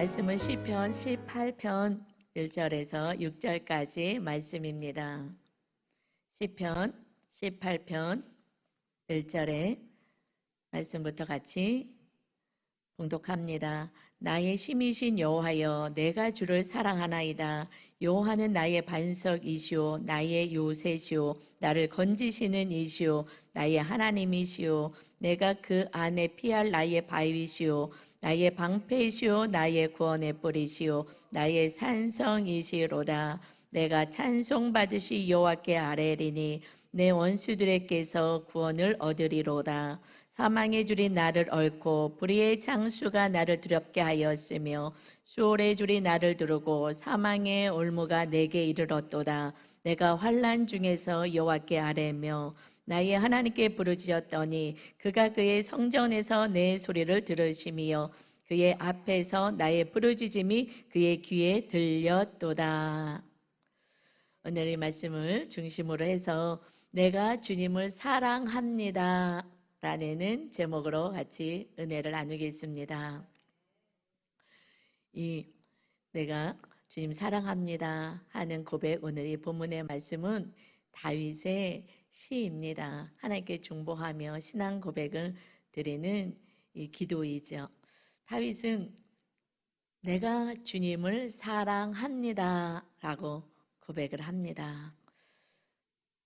말씀은 시편 18편 1절에서 6절까지 말씀입니다. 시편 18편 1절에 말씀부터 같이 봉독합니다. 나의 힘이신 여호와여, 내가 주를 사랑하나이다. 여호와는 나의 반석이시오, 나의 요새시오, 나를 건지시는 이시오, 나의 하나님이시오. 내가 그 안에 피할 나의 바위시오, 나의 방패시오, 나의 구원의 뿌리시오, 나의 산성이시로다. 내가 찬송받으시 여호와께 아뢰리니 내 원수들에게서 구원을 얻으리로다. 사망의 줄이 나를 얽고 불의의 장수가 나를 두렵게 하였으며 수월의 줄이 나를 두르고 사망의 올무가 내게 이르렀도다. 내가 환난 중에서 여호와께 아뢰며 나의 하나님께 부르짖었더니 그가 그의 성전에서 내 소리를 들으시며 그의 앞에서 나의 부르짖음이 그의 귀에 들렸도다. 오늘 이 말씀을 중심으로 해서 내가 주님을 사랑합니다 라는 제목으로 같이 은혜를 나누겠습니다. 이 내가 주님 사랑합니다 하는 고백, 오늘 이 본문의 말씀은 다윗의 시입니다. 하나님께 중보하며 신앙 고백을 드리는 이 기도이죠. 다윗은 내가 주님을 사랑합니다 라고 고백을 합니다.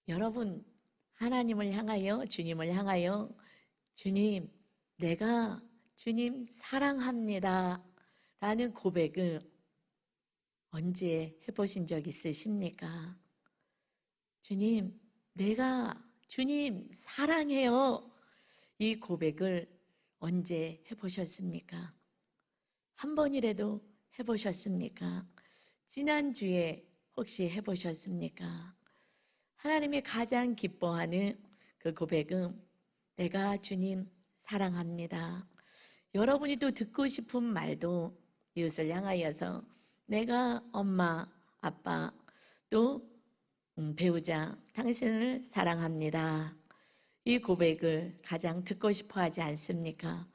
여러분, 하나님을 향하여, 주님을 향하여 주님, 내가 주님 사랑합니다 라는 고백을 언제 해보신 적 있으십니까? 주님, 내가 주님 사랑해요. 이 고백을 언제 해보셨습니까? 한 번이라도 해보셨습니까? 지난주에 혹시 해보셨습니까? 하나님이 가장 기뻐하는 그 고백은 내가 주님 사랑합니다. 여러분이 또 듣고 싶은 말도 이웃을 향하여서 내가 엄마, 아빠, 또 배우자, 당신을 사랑합니다. 이 고백을 가장 듣고 싶어 하지 않습니까?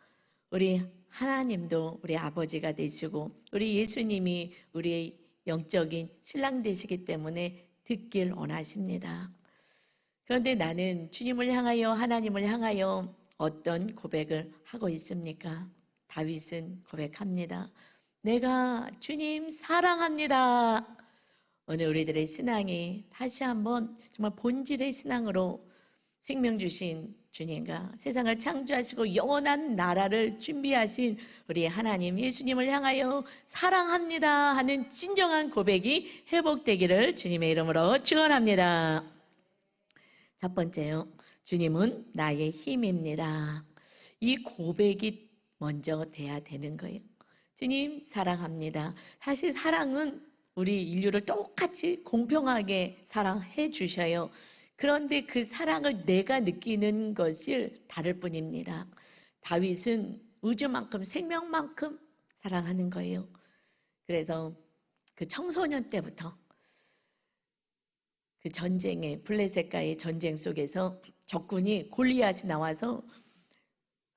우리 하나님도 우리 아버지가 되시고 우리 예수님이 우리의 영적인 신랑 되시기 때문에 듣길 원하십니다. 그런데 나는 주님을 향하여, 하나님을 향하여 어떤 고백을 하고 있습니까? 다윗은 고백합니다. 내가 주님 사랑합니다. 오늘 우리들의 신앙이 다시 한번 정말 본질의 신앙으로 생명 주신 주님과 세상을 창조하시고 영원한 나라를 준비하신 우리 하나님 예수님을 향하여 사랑합니다 하는 진정한 고백이 회복되기를 주님의 이름으로 축원합니다. 첫 번째요, 주님은 나의 힘입니다. 이 고백이 먼저 돼야 되는 거예요. 주님 사랑합니다. 사실 사랑은 우리 인류를 똑같이 공평하게 사랑해 주셔요. 그런데 그 사랑을 내가 느끼는 것이 다를 뿐입니다. 다윗은 우주만큼 생명만큼 사랑하는 거예요. 그래서 그 청소년 때부터 그 전쟁에, 블레셋과의 전쟁 속에서 적군이 골리앗이 나와서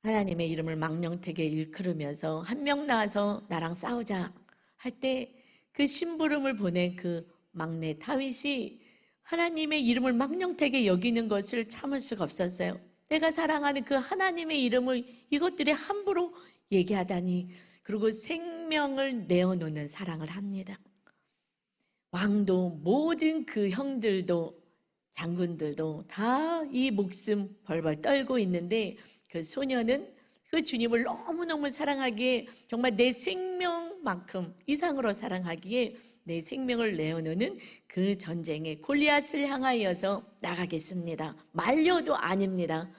하나님의 이름을 망령되게 일컬으면서 한 명 나와서 나랑 싸우자 할 때 그 심부름을 보낸 그 막내 다윗이 하나님의 이름을 망령되게 여기는 것을 참을 수가 없었어요. 내가 사랑하는 그 하나님의 이름을 이것들이 함부로 얘기하다니. 그리고 생명을 내어놓는 사랑을 합니다. 왕도 모든 그 형들도 장군들도 다 이 목숨 벌벌 떨고 있는데 그 소녀는 그 주님을 너무너무 사랑하기에 정말 내 생명만큼 이상으로 사랑하기에 내 생명을 내어놓는 그 전쟁에 골리앗을 향하여서 나가겠습니다. 말려도 아닙니다.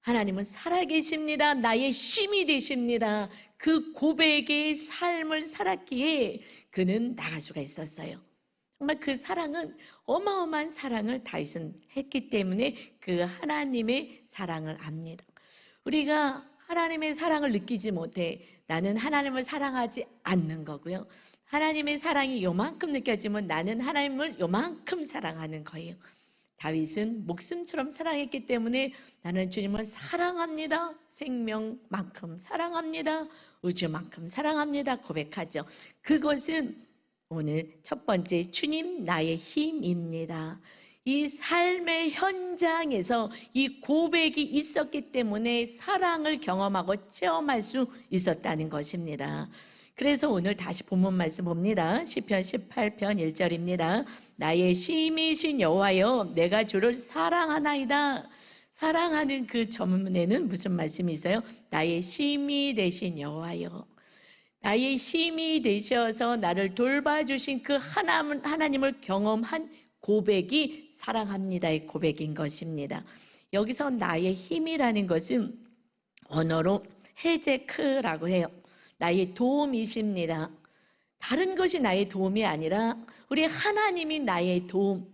하나님은 살아계십니다. 나의 힘이 되십니다. 그 고백의 삶을 살았기에 그는 나갈 수가 있었어요. 정말 그 사랑은 어마어마한 사랑을 다윗은 했기 때문에 그 하나님의 사랑을 압니다. 우리가 하나님의 사랑을 느끼지 못해 나는 하나님을 사랑하지 않는 거고요. 하나님의 사랑이 요만큼 느껴지면 나는 하나님을 요만큼 사랑하는 거예요. 다윗은 목숨처럼 사랑했기 때문에 나는 주님을 사랑합니다. 생명만큼 사랑합니다. 우주만큼 사랑합니다. 고백하죠. 그것은 오늘 첫 번째 주님 나의 힘입니다. 이 삶의 현장에서 이 고백이 있었기 때문에 사랑을 경험하고 체험할 수 있었다는 것입니다. 그래서 오늘 다시 본문 말씀 봅니다. 시편 18편 1절입니다. 나의 힘이신 여호와여 내가 주를 사랑하나이다. 사랑하는 그 전문에는 무슨 말씀이 있어요? 나의 힘이 되신 여호와여. 나의 힘이 되셔서 나를 돌봐주신 그 하나님을 경험한 고백이 사랑합니다의 고백인 것입니다. 여기서 나의 힘이라는 것은 언어로 헤제크라고 해요. 나의 도움이십니다. 다른 것이 나의 도움이 아니라 우리 하나님이 나의 도움,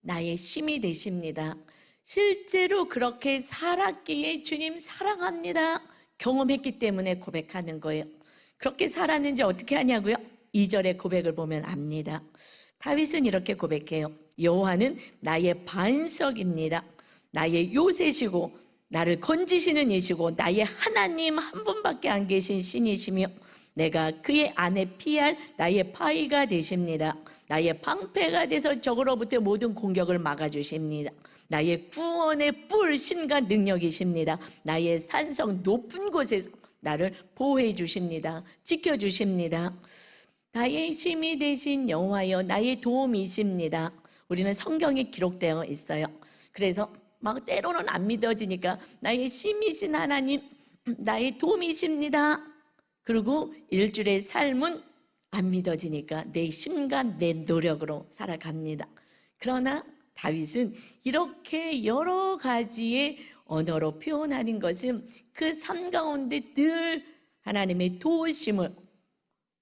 나의 힘이 되십니다. 실제로 그렇게 살았기에 주님 사랑합니다 경험했기 때문에 고백하는 거예요. 그렇게 살았는지 어떻게 하냐고요? 2절의 고백을 보면 압니다. 다윗은 이렇게 고백해요. 여호와는 나의 반석입니다. 나의 요새시고 나를 건지시는 이시고 나의 하나님 한 분밖에 안 계신 신이시며 내가 그의 안에 피할 나의 바위가 되십니다. 나의 방패가 돼서 적으로부터 모든 공격을 막아주십니다. 나의 구원의 뿔 신과 능력이십니다. 나의 산성 높은 곳에서 나를 보호해 주십니다. 지켜주십니다. 나의 힘이 되신 여호와여 나의 도움이십니다. 우리는 성경에 기록되어 있어요. 그래서 막 때로는 안 믿어지니까 나의 힘이신 하나님 나의 도움이십니다. 그리고 일주일의 삶은 안 믿어지니까 내 힘과 내 노력으로 살아갑니다. 그러나 다윗은 이렇게 여러 가지의 언어로 표현하는 것은 그 삶 가운데 늘 하나님의 도우심을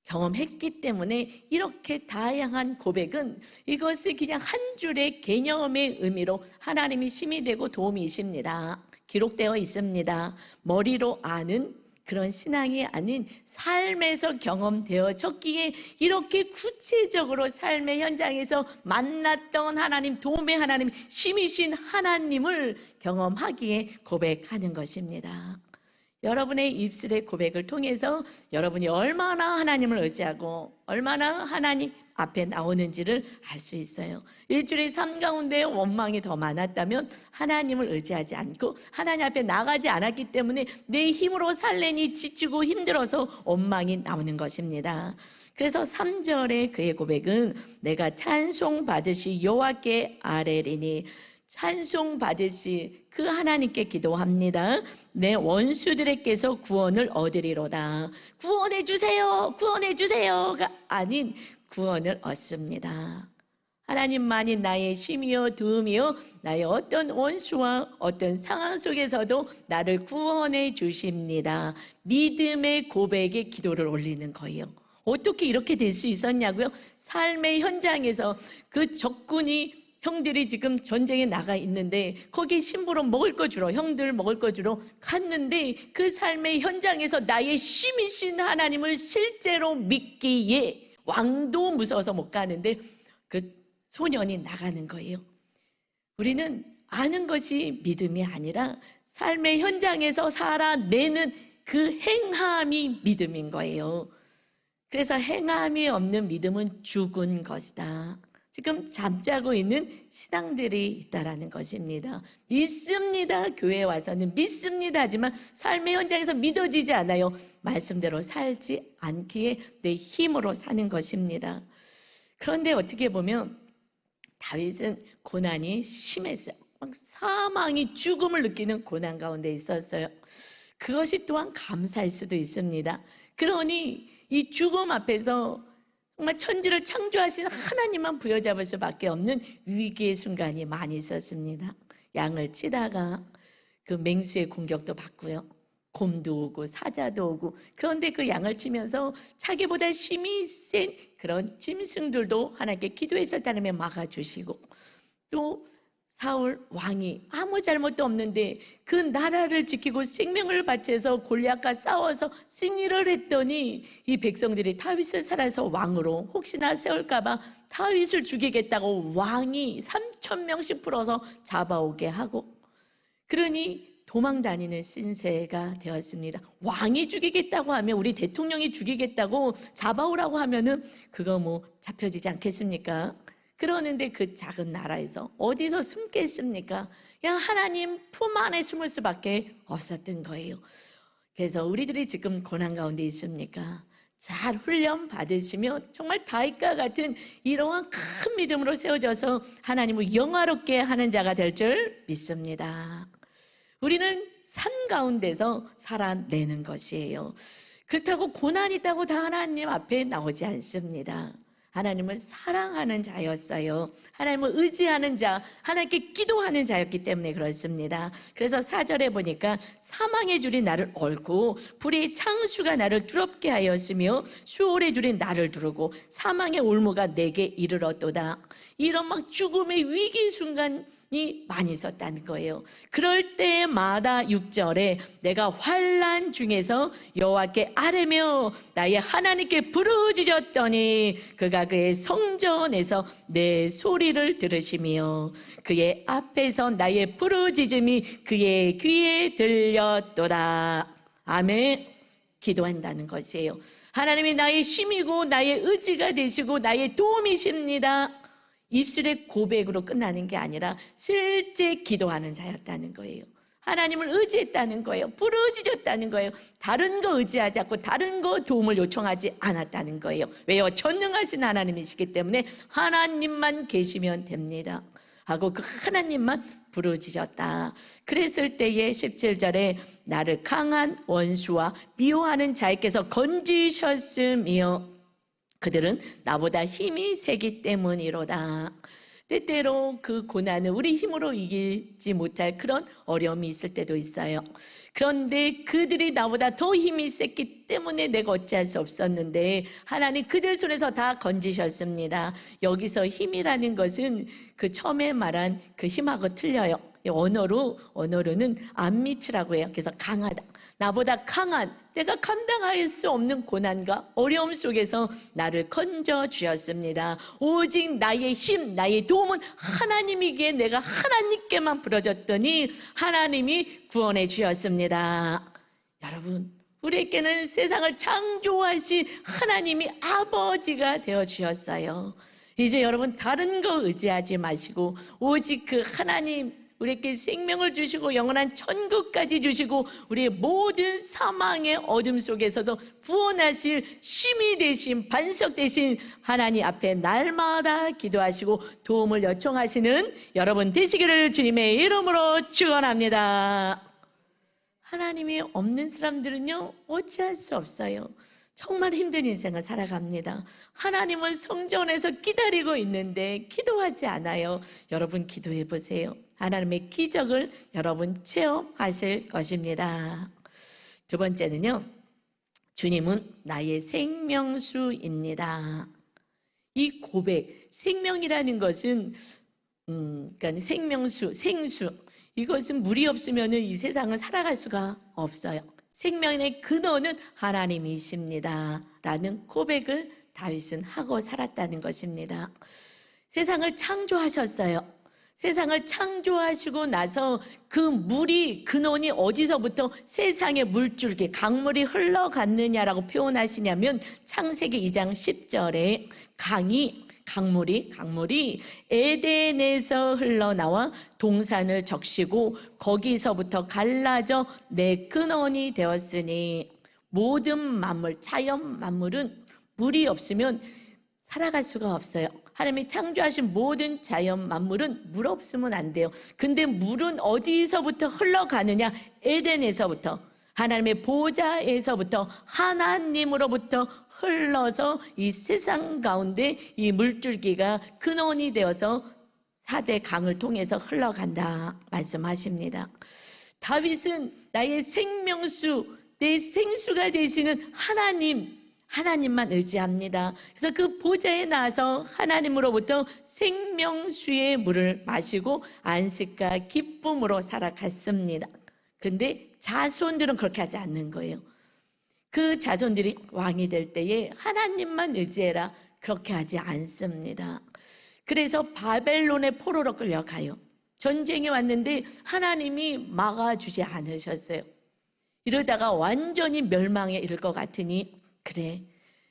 경험했기 때문에 이렇게 다양한 고백은 이것을 그냥 한 줄의 개념의 의미로 하나님이 힘이 되고 도움이십니다. 기록되어 있습니다. 머리로 아는 그런 신앙이 아닌 삶에서 경험되어졌기에 이렇게 구체적으로 삶의 현장에서 만났던 하나님, 도움의 하나님, 힘이신 하나님을 경험하기에 고백하는 것입니다. 여러분의 입술의 고백을 통해서 여러분이 얼마나 하나님을 의지하고 얼마나 하나님 앞에 나오는지를 알 수 있어요. 일주일의 삶 가운데 원망이 더 많았다면 하나님을 의지하지 않고 하나님 앞에 나가지 않았기 때문에 내 힘으로 살래니 지치고 힘들어서 원망이 나오는 것입니다. 그래서 3절의 그의 고백은 내가 찬송 받으시 여호와께 아뢰리니 찬송 받으시 그 하나님께 기도합니다. 내 원수들에게서 구원을 얻으리로다. 구원해 주세요. 구원해 주세요가 아닌 구원을 얻습니다. 하나님만이 나의 힘이요 도움이요 나의 어떤 원수와 어떤 상황 속에서도 나를 구원해 주십니다. 믿음의 고백에 기도를 올리는 거예요. 어떻게 이렇게 될 수 있었냐고요? 삶의 현장에서 그 적군이 형들이 지금 전쟁에 나가 있는데 거기 심부름 먹을 거 주러 형들 먹을 거 주러 갔는데 그 삶의 현장에서 나의 힘이신 하나님을 실제로 믿기에 왕도 무서워서 못 가는데 그 소년이 나가는 거예요. 우리는 아는 것이 믿음이 아니라 삶의 현장에서 살아내는 그 행함이 믿음인 거예요. 그래서 행함이 없는 믿음은 죽은 것이다. 지금 잠자고 있는 신앙들이 있다라는 것입니다. 믿습니다. 교회에 와서는 믿습니다. 하지만 삶의 현장에서 믿어지지 않아요. 말씀대로 살지 않기에 내 힘으로 사는 것입니다. 그런데 어떻게 보면 다윗은 고난이 심했어요. 막 사망이 죽음을 느끼는 고난 가운데 있었어요. 그것이 또한 감사할 수도 있습니다. 그러니 이 죽음 앞에서 정말 천지를 창조하신 하나님만 부여잡을 수밖에 없는 위기의 순간이 많이 있었습니다. 양을 치다가 그 맹수의 공격도 받고요. 곰도 오고 사자도 오고 그런데 그 양을 치면서 자기보다 힘이 센 그런 짐승들도 하나님께 기도했었다는 면 막아주시고 또 사울 왕이 아무 잘못도 없는데 그 나라를 지키고 생명을 바쳐서 골리앗과 싸워서 승리를 했더니 이 백성들이 다윗을 살아서 왕으로 혹시나 세울까 봐 다윗을 죽이겠다고 왕이 3,000명씩 풀어서 잡아오게 하고, 그러니 도망 다니는 신세가 되었습니다. 왕이 죽이겠다고 하면, 우리 대통령이 죽이겠다고 잡아오라고 하면은 그거 뭐 잡혀지지 않겠습니까? 그러는데 그 작은 나라에서 어디서 숨겠습니까? 그냥 하나님 품 안에 숨을 수밖에 없었던 거예요. 그래서 우리들이 지금 고난 가운데 있습니까? 잘 훈련 받으시면 정말 다윗과 같은 이러한 큰 믿음으로 세워져서 하나님을 영화롭게 하는 자가 될 줄 믿습니다. 우리는 산 가운데서 살아내는 것이에요. 그렇다고 고난이 있다고 다 하나님 앞에 나오지 않습니다. 하나님을 사랑하는 자였어요. 하나님을 의지하는 자, 하나님께 기도하는 자였기 때문에 그렇습니다. 그래서 4절에 보니까 사망의 줄이 나를 얽고 불의 창수가 나를 두렵게 하였으며 수월의 줄이 나를 두르고 사망의 올무가 내게 이르렀도다. 이런 막 죽음의 위기 순간이 많이 있었다는 거예요. 그럴 때마다 6절에 내가 환난 중에서 여호와께 아뢰며 나의 하나님께 부르짖었더니 그가 그의 성전에서 내 소리를 들으시며 그의 앞에서 나의 부르짖음이 그의 귀에 들렸도다. 아멘. 기도한다는 것이에요. 하나님이 나의 힘이고 나의 의지가 되시고 나의 도움이십니다. 입술의 고백으로 끝나는 게 아니라 실제 기도하는 자였다는 거예요. 하나님을 의지했다는 거예요. 부르짖었다는 거예요. 다른 거 의지하지 않고 다른 거 도움을 요청하지 않았다는 거예요. 왜요? 전능하신 하나님이시기 때문에 하나님만 계시면 됩니다 하고 그 하나님만 부르짖었다. 그랬을 때에 17절에 나를 강한 원수와 미워하는 자에게서 건지셨으며 그들은 나보다 힘이 세기 때문이로다. 때때로 그 고난을 우리 힘으로 이기지 못할 그런 어려움이 있을 때도 있어요. 그런데 그들이 나보다 더 힘이 셌기 때문에 내가 어찌할 수 없었는데 하나님 그들 손에서 다 건지셨습니다. 여기서 힘이라는 것은 그 처음에 말한 그 힘하고 틀려요. 언어로는 암미츠라고 해요. 그래서 강하다. 나보다 강한, 내가 감당할 수 없는 고난과 어려움 속에서 나를 건져 주셨습니다. 오직 나의 힘, 나의 도움은 하나님이기에 내가 하나님께만 부르짖었더니 하나님이 구원해 주셨습니다. 여러분, 우리에게는 세상을 창조하신 하나님이 아버지가 되어 주셨어요. 이제 여러분 다른 거 의지하지 마시고 오직 그 하나님, 우리에게 생명을 주시고 영원한 천국까지 주시고 우리의 모든 사망의 어둠 속에서도 구원하실 힘이 되신 반석 되신 하나님 앞에 날마다 기도하시고 도움을 요청하시는 여러분 되시기를 주님의 이름으로 축원합니다. 하나님이 없는 사람들은요 어찌할 수 없어요. 정말 힘든 인생을 살아갑니다. 하나님은 성전에서 기다리고 있는데 기도하지 않아요. 여러분 기도해 보세요. 하나님의 기적을 여러분 체험하실 것입니다. 두 번째는요, 주님은 나의 생명수입니다. 이 고백, 생명이라는 것은 그러니까 생명수, 생수, 이것은 물이 없으면 이 세상을 살아갈 수가 없어요. 생명의 근원은 하나님이십니다 라는 고백을 다윗은 하고 살았다는 것입니다. 세상을 창조하셨어요. 세상을 창조하시고 나서 그 물이 근원이 어디서부터 세상의 물줄기 강물이 흘러갔느냐라고 표현하시냐면 창세기 2장 10절에 강물이 에덴에서 흘러나와 동산을 적시고 거기서부터 갈라져 내 근원이 되었으니 모든 만물, 자연 만물은 물이 없으면 살아갈 수가 없어요. 하나님이 창조하신 모든 자연 만물은 물 없으면 안 돼요. 근데 물은 어디서부터 흘러가느냐? 에덴에서부터, 하나님의 보좌에서부터, 하나님으로부터 흘러서 이 세상 가운데 이 물줄기가 근원이 되어서 4대 강을 통해서 흘러간다 말씀하십니다. 다윗은 나의 생명수, 내 생수가 되시는 하나님만 의지합니다. 그래서 그 보좌에 나서 하나님으로부터 생명수의 물을 마시고 안식과 기쁨으로 살아갔습니다. 근데 자손들은 그렇게 하지 않는 거예요. 그 자손들이 왕이 될 때에 하나님만 의지해라, 그렇게 하지 않습니다. 그래서 바벨론의 포로로 끌려가요. 전쟁이 왔는데 하나님이 막아주지 않으셨어요. 이러다가 완전히 멸망에 이를 것 같으니, 그래,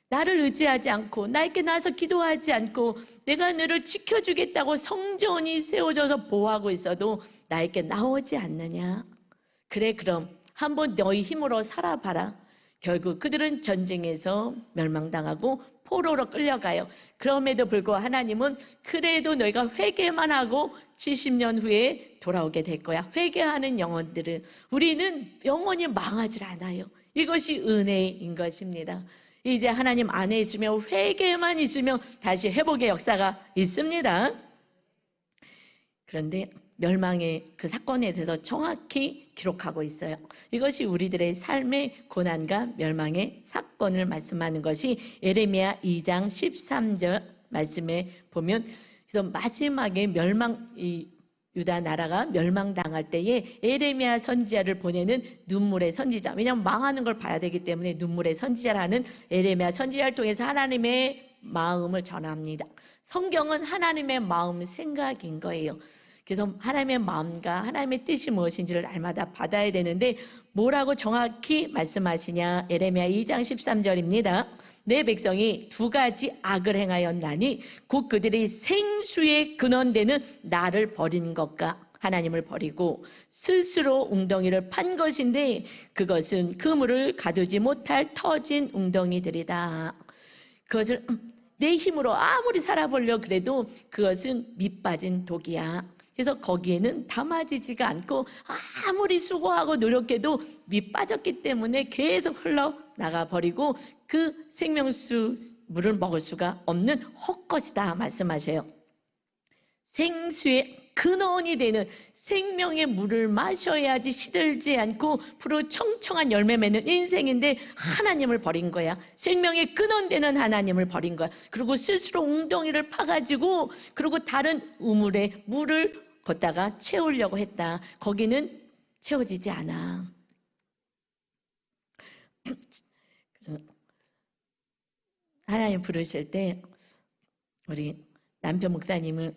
나를 의지하지 않고 나에게 나와서 기도하지 않고 내가 너를 지켜주겠다고 성전이 세워져서 보호하고 있어도 나에게 나오지 않느냐? 그래, 그럼 한번 너희 힘으로 살아봐라. 결국 그들은 전쟁에서 멸망당하고 포로로 끌려가요. 그럼에도 불구하고 하나님은 그래도 너희가 회개만 하고 70년 후에 돌아오게 될 거야. 회개하는 영혼들은, 우리는 영원히 망하지 않아요. 이것이 은혜인 것입니다. 이제 하나님 안에 있으면, 회개만 있으면 다시 회복의 역사가 있습니다. 그런데 멸망의 그 사건에 대해서 정확히 기록하고 있어요. 이것이 우리들의 삶의 고난과 멸망의 사건을 말씀하는 것이 예레미야 2장 13절 말씀에 보면, 그래서 마지막에 유다 나라가 멸망당할 때에 예레미야 선지자를 보내는 눈물의 선지자, 왜냐하면 망하는 걸 봐야 되기 때문에 눈물의 선지자라는 예레미야 선지자를 통해서 하나님의 마음을 전합니다. 성경은 하나님의 마음 생각인 거예요. 그래서 하나님의 마음과 하나님의 뜻이 무엇인지를 날마다 받아야 되는데, 뭐라고 정확히 말씀하시냐? 예레미야 2장 13절입니다. 내 백성이 두 가지 악을 행하였나니 곧 그들이 생수의 근원되는 나를 버린 것과 하나님을 버리고 스스로 웅덩이를 판 것인데 그것은 그물을 가두지 못할 터진 웅덩이들이다. 그것을 내 힘으로 아무리 살아보려 그래도 그것은 밑빠진 독이야. 그래서 거기에는 담아지지가 않고 아무리 수고하고 노력해도 밑 빠졌기 때문에 계속 흘러나가 버리고 그 생명수 물을 먹을 수가 없는 헛것이다 말씀하셔요. 생수의 근원이 되는 생명의 물을 마셔야지 시들지 않고 푸르 청청한 열매 맺는 인생인데 하나님을 버린 거야. 생명의 근원 되는 하나님을 버린 거야. 그리고 스스로 웅덩이를 파가지고 그리고 다른 우물에 물을 걷다가 채우려고 했다. 거기는 채워지지 않아. 하나님 부르실 때 우리 남편 목사님을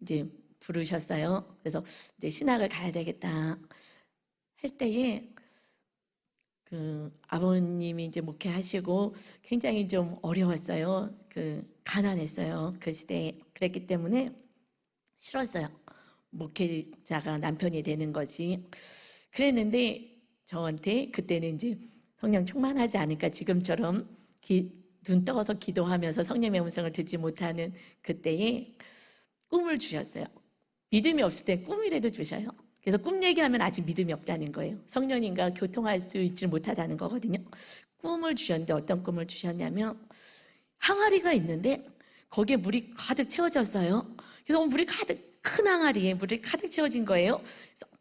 이제 부르셨어요. 그래서 이제 신학을 가야 되겠다 할 때에 그 아버님이 이제 목회하시고 굉장히 좀 어려웠어요. 가난했어요. 그 시대에. 그랬기 때문에 싫었어요. 목회자가 남편이 되는 것이. 그랬는데 저한테 그때는 이제 성령 충만하지 않으니까 지금처럼 눈 떠서 기도하면서 성령의 음성을 듣지 못하는 그때에 꿈을 주셨어요. 믿음이 없을 때 꿈이라도 주셔요. 그래서 꿈 얘기하면 아직 믿음이 없다는 거예요. 성령님과 교통할 수 있지 못하다는 거거든요. 꿈을 주셨는데 어떤 꿈을 주셨냐면 항아리가 있는데 거기에 물이 가득 채워졌어요. 그래서 물이 가득, 큰 항아리에 물이 가득 채워진 거예요.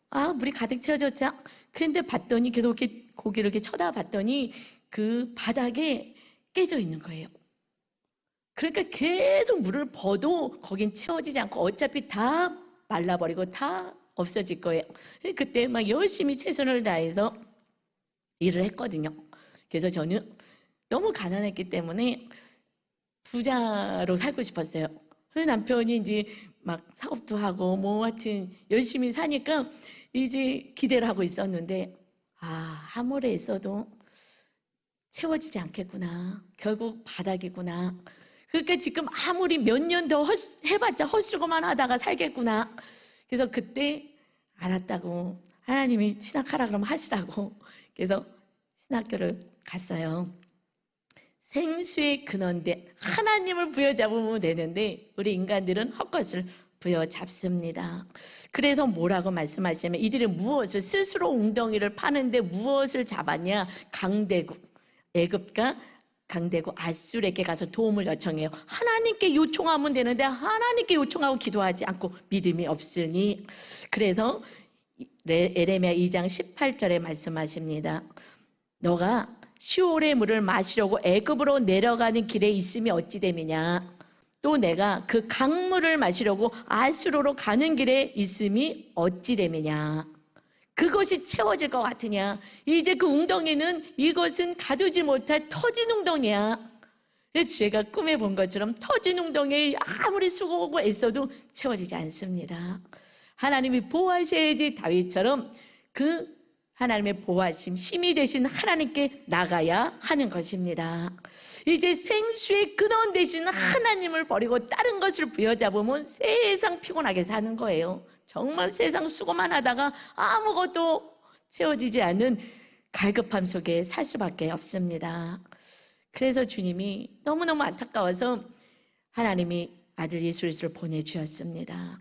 그래서 물이 가득 채워졌자. 그런데 봤더니 계속 이렇게 고기를 이렇게 쳐다봤더니 그 바닥에 깨져 있는 거예요. 그러니까 계속 물을 버도 거긴 채워지지 않고 어차피 다 말라버리고 다 없어질 거예요. 그때 막 열심히 최선을 다해서 일을 했거든요. 그래서 저는 너무 가난했기 때문에 부자로 살고 싶었어요. 남편이 이제 막 사업도 하고 뭐 하여튼 열심히 사니까 이제 기대를 하고 있었는데 아무리 했어도 채워지지 않겠구나. 결국 바닥이구나. 그러니까 지금 아무리 몇 년 더 해봤자 헛수고만 하다가 살겠구나. 그래서 그때 알았다고, 하나님이 신학하라 그러면 하시라고. 그래서 신학교를 갔어요. 생수의 근원된 하나님을 부여잡으면 되는데 우리 인간들은 헛것을 부여잡습니다. 그래서 뭐라고 말씀하시냐면 이들이 무엇을, 스스로 웅덩이를 파는데 무엇을 잡았냐? 강대국, 애굽과 강대국 아수르에게 가서 도움을 요청해요. 하나님께 요청하면 되는데 하나님께 요청하고 기도하지 않고 믿음이 없으니. 그래서 예레미야 2장 18절에 말씀하십니다. 너가 시올의 물을 마시려고 애굽으로 내려가는 길에 있음이 어찌 됨이냐. 또 내가 그 강물을 마시려고 아수르로 가는 길에 있음이 어찌 됨이냐. 그것이 채워질 것 같으냐. 이제 그 웅덩이는 이것은 가두지 못할 터진 웅덩이야. 제가 꿈에 본 것처럼 터진 웅덩이에 아무리 수고하고 애써도 채워지지 않습니다. 하나님이 보호하셔야지 다윗처럼 그 하나님의 보호하심, 힘이 되신 하나님께 나가야 하는 것입니다. 이제 생수의 근원 되신 하나님을 버리고 다른 것을 부여잡으면 세상 피곤하게 사는 거예요. 정말 세상 수고만 하다가 아무것도 채워지지 않는 갈급함 속에 살 수밖에 없습니다. 그래서 주님이 너무너무 안타까워서 하나님이 아들 예수 그리스도를 보내주셨습니다.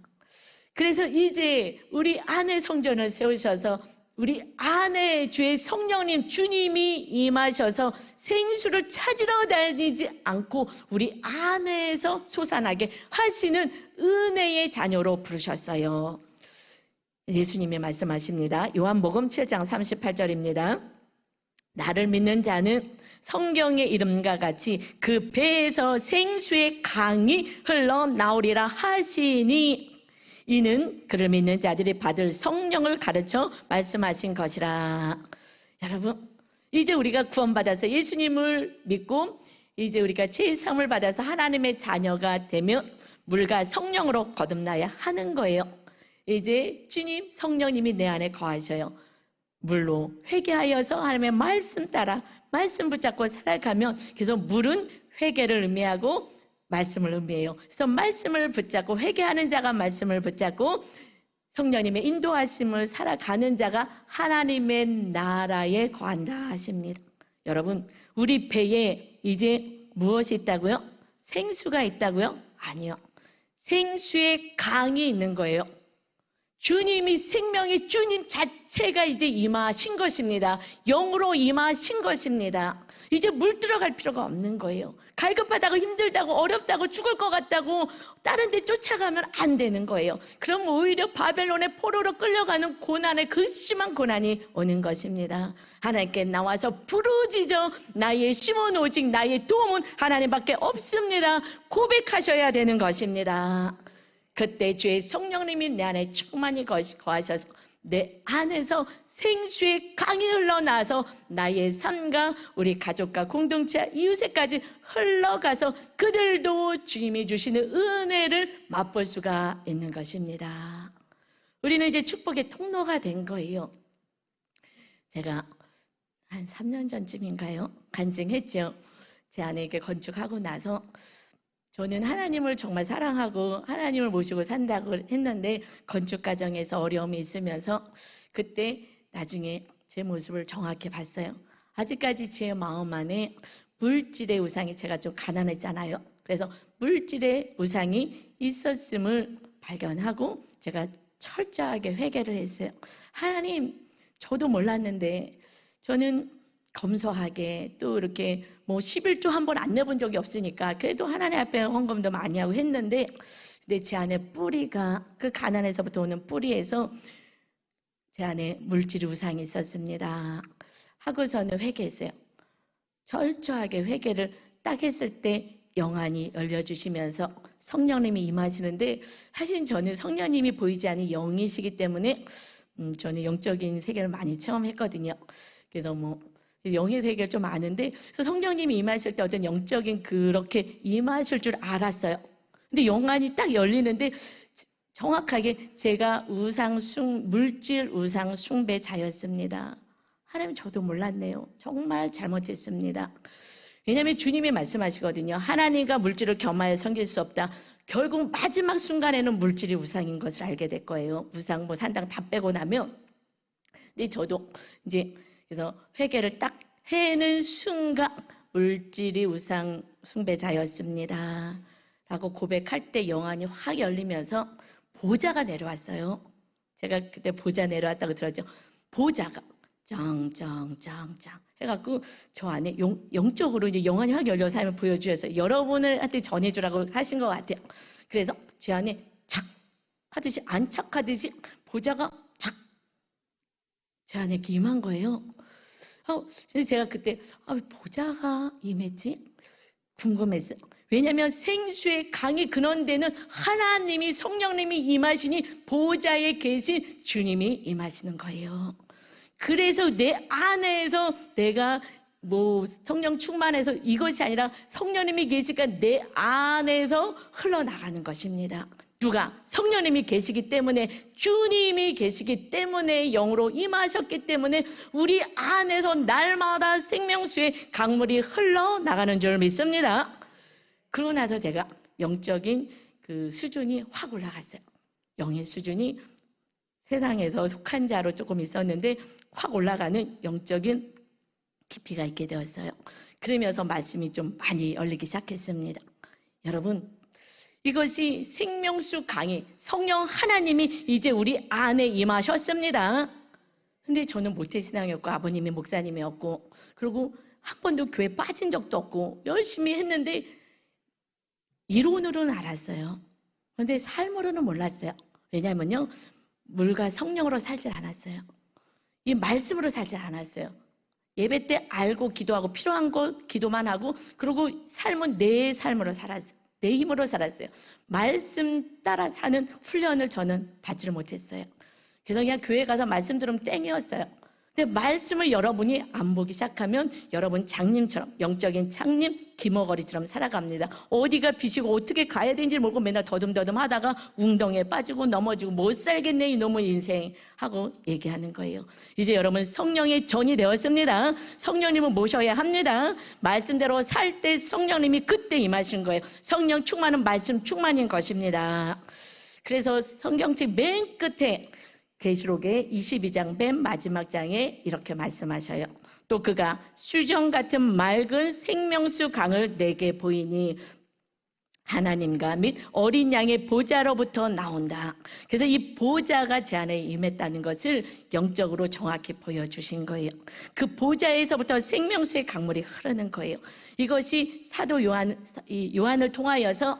그래서 이제 우리 안에 성전을 세우셔서 우리 안에 주의 성령님 주님이 임하셔서 생수를 찾으러 다니지 않고 우리 안에서 솟아나게 하시는 은혜의 자녀로 부르셨어요. 예수님이 말씀하십니다. 요한복음 7장 38절입니다. 나를 믿는 자는 성경의 이름과 같이 그 배에서 생수의 강이 흘러나오리라 하시니 이는 그를 믿는 자들이 받을 성령을 가르쳐 말씀하신 것이라. 여러분, 이제 우리가 구원받아서 예수님을 믿고 이제 우리가 죄사함을 받아서 하나님의 자녀가 되면 물과 성령으로 거듭나야 하는 거예요. 이제 주님 성령님이 내 안에 거하셔요. 물로 회개하여서 하나님의 말씀 따라 말씀 붙잡고 살아가면, 그래서 물은 회개를 의미하고 말씀을 의미해요. 그래서 말씀을 붙잡고 회개하는 자가 말씀을 붙잡고 성령님의 인도하심을 살아가는 자가 하나님의 나라에 거한다 하십니다. 여러분, 우리 배에 이제 무엇이 있다고요? 생수가 있다고요? 아니요. 생수의 강이 있는 거예요. 주님이 생명의 주님 자체가 이제 임하신 것입니다. 영으로 임하신 것입니다. 이제 물 들어갈 필요가 없는 거예요. 갈급하다고 힘들다고 어렵다고 죽을 것 같다고 다른 데 쫓아가면 안 되는 거예요. 그럼 오히려 바벨론의 포로로 끌려가는 고난의 그 심한 고난이 오는 것입니다. 하나님께 나와서 부르짖어 나의 힘은 오직 나의 도움은 하나님밖에 없습니다. 고백하셔야 되는 것입니다. 그때 주의 성령님이 내 안에 충만히 거하셔서 내 안에서 생수의 강이 흘러나와서 나의 삶과 우리 가족과 공동체 이웃에까지 흘러가서 그들도 주님이 주시는 은혜를 맛볼 수가 있는 것입니다. 우리는 이제 축복의 통로가 된 거예요. 제가 한 3년 전쯤인가요? 간증했죠. 제 아내에게 건축하고 나서 저는 하나님을 정말 사랑하고 하나님을 모시고 산다고 했는데 건축 과정에서 어려움이 있으면서 그때 나중에 제 모습을 정확히 봤어요. 아직까지 제 마음 안에 물질의 우상이, 제가 좀 가난했잖아요. 그래서 물질의 우상이 있었음을 발견하고 제가 철저하게 회개를 했어요. 하나님, 저도 몰랐는데 저는 검소하게 또 이렇게 뭐 11조 한 번 안 내본 적이 없으니까 그래도 하나님 앞에 헌금도 많이 하고 했는데, 근데 제 안에 뿌리가, 그 가난에서부터 오는 뿌리에서 제 안에 물질 우상이 있었습니다. 하고서는 회개했어요. 철저하게 회개를 딱 했을 때 영안이 열려주시면서 성령님이 임하시는데, 사실 저는 성령님이 보이지 않는 영이시기 때문에 저는 영적인 세계를 많이 체험했거든요. 그래서 뭐 영의 세계를 좀 아는데, 그래서 성령님이 임하실 때 어떤 영적인 그렇게 임하실 줄 알았어요. 근데 영안이 딱 열리는데 정확하게 제가 물질 우상 숭배자였습니다. 하나님, 저도 몰랐네요. 정말 잘못했습니다. 왜냐하면 주님이 말씀하시거든요. 하나님과 물질을 겸하여 섬길 수 없다. 결국 마지막 순간에는 물질이 우상인 것을 알게 될 거예요. 우상 뭐 산당 다 빼고 나면. 근데 저도 이제 그래서 회개를 딱 해는 순간 물질이 우상 숭배자였습니다 라고 고백할 때 영안이 확 열리면서 보좌가 내려왔어요. 제가 그때 보좌 내려왔다고 들었죠. 보좌가 짱짱짱짱 해갖고 저 안에 영적으로 이제 영안이 확 열려서 하나님 보여주셔서 여러분한테 전해주라고 하신 것 같아요. 그래서 제 안에 착 하듯이 안착하듯이 보좌가 착 제 안에 이렇게 임한 거예요. 그래서 제가 그때 보좌가 임했지? 궁금했어요. 왜냐하면 생수의 강이 근원되는 하나님이 성령님이 임하시니 보좌에 계신 주님이 임하시는 거예요. 그래서 내 안에서 내가 성령 충만해서 이것이 아니라 성령님이 계시니까 내 안에서 흘러나가는 것입니다. 누가? 성령님이 계시기 때문에, 주님이 계시기 때문에, 영으로 임하셨기 때문에 우리 안에서 날마다 생명수의 강물이 흘러나가는 줄 믿습니다. 그러고 나서 제가 영적인 그 수준이 확 올라갔어요. 영의 수준이 세상에서 속한 자로 조금 있었는데 확 올라가는 영적인 깊이가 있게 되었어요. 그러면서 말씀이 좀 많이 열리기 시작했습니다. 여러분, 이것이 생명수 강이 성령 하나님이 이제 우리 안에 임하셨습니다. 근데 저는 모태신앙이었고 아버님이 목사님이었고, 그리고 한 번도 교회 빠진 적도 없고 열심히 했는데 이론으로는 알았어요. 그런데 삶으로는 몰랐어요. 왜냐하면요, 물과 성령으로 살질 않았어요. 이 말씀으로 살질 않았어요. 예배 때 알고 기도하고 필요한 거 기도만 하고, 그리고 삶은 내 삶으로 살았어요. 내 힘으로 살았어요. 말씀 따라 사는 훈련을 저는 받지를 못했어요. 그래서 그냥 교회 가서 말씀 들으면 땡이었어요. 근데 말씀을 여러분이 안 보기 시작하면 여러분 장님처럼, 영적인 장님 기머거리처럼 살아갑니다. 어디가 비시고 어떻게 가야 되는지 모르고 맨날 더듬더듬 하다가 웅덩이에 빠지고 넘어지고 못 살겠네 이놈의 인생 하고 얘기하는 거예요. 이제 여러분 성령의 전이 되었습니다. 성령님을 모셔야 합니다. 말씀대로 살 때 성령님이 그때 임하신 거예요. 성령 충만은 말씀 충만인 것입니다. 그래서 성경책 맨 끝에 계시록의 22장 맨 마지막 장에 이렇게 말씀하셔요. 또 그가 수정 같은 맑은 생명수 강을 내게 보이니 하나님과 및 어린 양의 보좌로부터 나온다. 그래서 이 보좌가 제 안에 임했다는 것을 영적으로 정확히 보여주신 거예요. 그 보좌에서부터 생명수의 강물이 흐르는 거예요. 이것이 사도 요한을 통하여서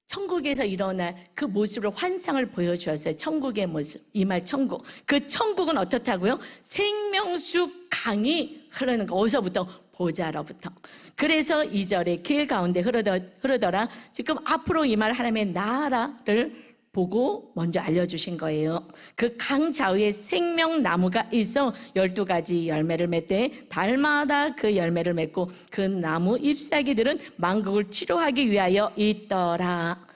천국에서 일어날 그 모습을 환상을 보여주었어요. 천국의 모습, 임할 천국. 그 천국은 어떻다고요? 생명수 강이 흐르는 거. 어디서부터? 보좌로부터. 그래서 2절에 길 가운데 흐르더라. 지금 앞으로 임할 하나님의 나라를 보고 먼저 알려주신 거예요. 그 강 좌우에 생명나무가 있어 12가지 열매를 맺되 달마다 그 열매를 맺고 그 나무 잎사귀들은 만국을 치료하기 위하여 있더라.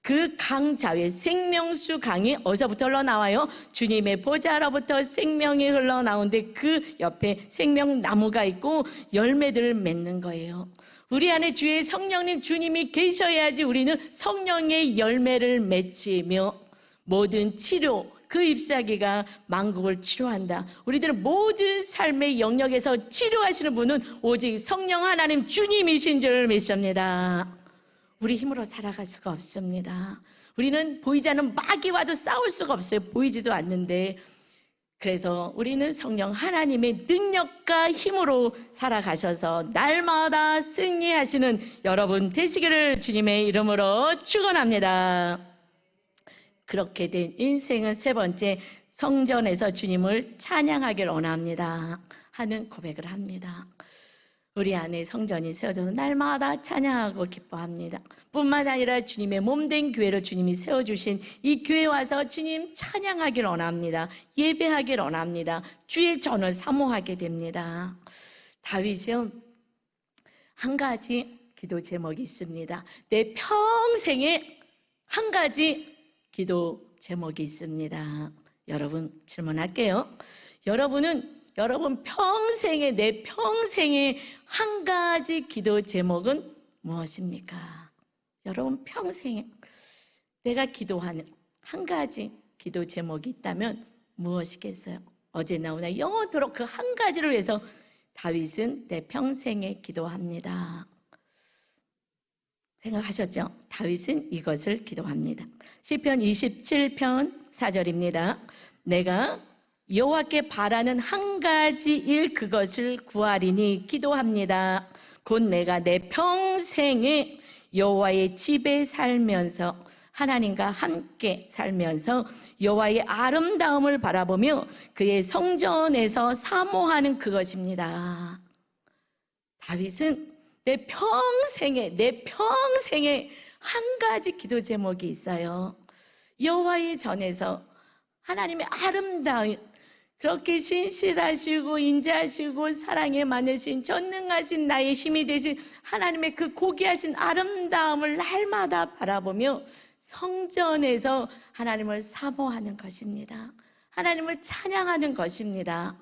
그 강 좌우에 생명수 강이 어디서부터 흘러나와요? 주님의 보좌로부터 생명이 흘러나오는데 그 옆에 생명나무가 있고 열매들을 맺는 거예요. 우리 안에 주의 성령님 주님이 계셔야지 우리는 성령의 열매를 맺히며 모든 치료, 그 잎사귀가 만국을 치료한다. 우리들은 모든 삶의 영역에서 치료하시는 분은 오직 성령 하나님 주님이신 줄 믿습니다. 우리 힘으로 살아갈 수가 없습니다. 우리는 보이지 않는 마귀와도 싸울 수가 없어요. 보이지도 않는데. 그래서 우리는 성령 하나님의 능력과 힘으로 살아가셔서 날마다 승리하시는 여러분 되시기를 주님의 이름으로 축원합니다. 그렇게 된 인생은 세 번째, 성전에서 주님을 찬양하기를 원합니다 하는 고백을 합니다. 우리 안에 성전이 세워져서 날마다 찬양하고 기뻐합니다. 뿐만 아니라 주님의 몸된 교회를 주님이 세워주신 이 교회에 와서 주님 찬양하기를 원합니다. 예배하기를 원합니다. 주의 전을 사모하게 됩니다. 다윗은 한 가지 기도 제목이 있습니다. 내 평생에 한 가지 기도 제목이 있습니다. 여러분 질문할게요. 여러분 평생에, 내 평생에 한 가지 기도 제목은 무엇입니까? 여러분 평생에 내가 기도하는 한 가지 기도 제목이 있다면 무엇이겠어요? 어제 나오나 영원토록 그 한 가지를 위해서 다윗은 내 평생에 기도합니다. 생각하셨죠? 다윗은 이것을 기도합니다. 시편 27편 4절입니다. 내가 여호와께 바라는 한 가지 일 그것을 구하리니 기도합니다. 곧 내가 내 평생에 여호와의 집에 살면서 하나님과 함께 살면서 여호와의 아름다움을 바라보며 그의 성전에서 사모하는 그것입니다. 다윗은 내 평생에 한 가지 기도 제목이 있어요. 여호와의 전에서 하나님의 아름다운, 그렇게 신실하시고 인자하시고 사랑에 많으신 전능하신 나의 힘이 되신 하나님의 그 고귀하신 아름다움을 날마다 바라보며 성전에서 하나님을 사모하는 것입니다. 하나님을 찬양하는 것입니다.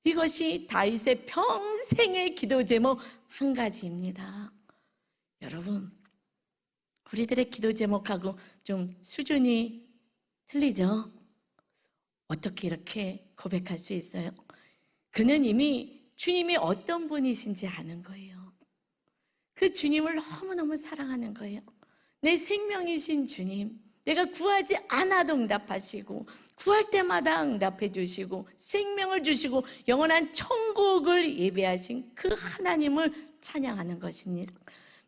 이것이 다윗의 평생의 기도 제목 한 가지입니다. 여러분, 우리들의 기도 제목하고 좀 수준이 틀리죠? 어떻게 이렇게 고백할 수 있어요? 그는 이미 주님이 어떤 분이신지 아는 거예요. 그 주님을 너무너무 사랑하는 거예요. 내 생명이신 주님, 내가 구하지 않아도 응답하시고 구할 때마다 응답해 주시고 생명을 주시고 영원한 천국을 예비하신 그 하나님을 찬양하는 것입니다.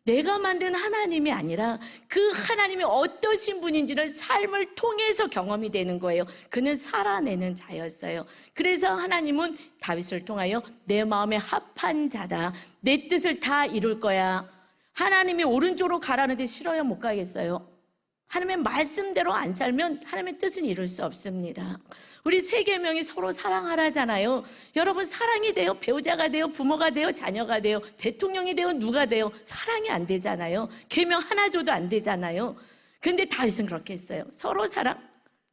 내가 만든 하나님이 아니라 그 하나님이 어떠신 분인지를 삶을 통해서 경험이 되는 거예요. 그는 살아내는 자였어요. 그래서 하나님은 다윗을 통하여 내 마음에 합한 자다. 내 뜻을 다 이룰 거야. 하나님이 오른쪽으로 가라는데 싫어요? 못 가겠어요? 하나님의 말씀대로 안 살면 하나님의 뜻은 이룰 수 없습니다. 우리 세 계명이 서로 사랑하라잖아요. 여러분, 사랑이 돼요? 배우자가 돼요? 부모가 돼요? 자녀가 돼요? 대통령이 돼요? 누가 돼요? 사랑이 안 되잖아요. 계명 하나 줘도 안 되잖아요. 근데 다윗은 그렇게 했어요. 서로 사랑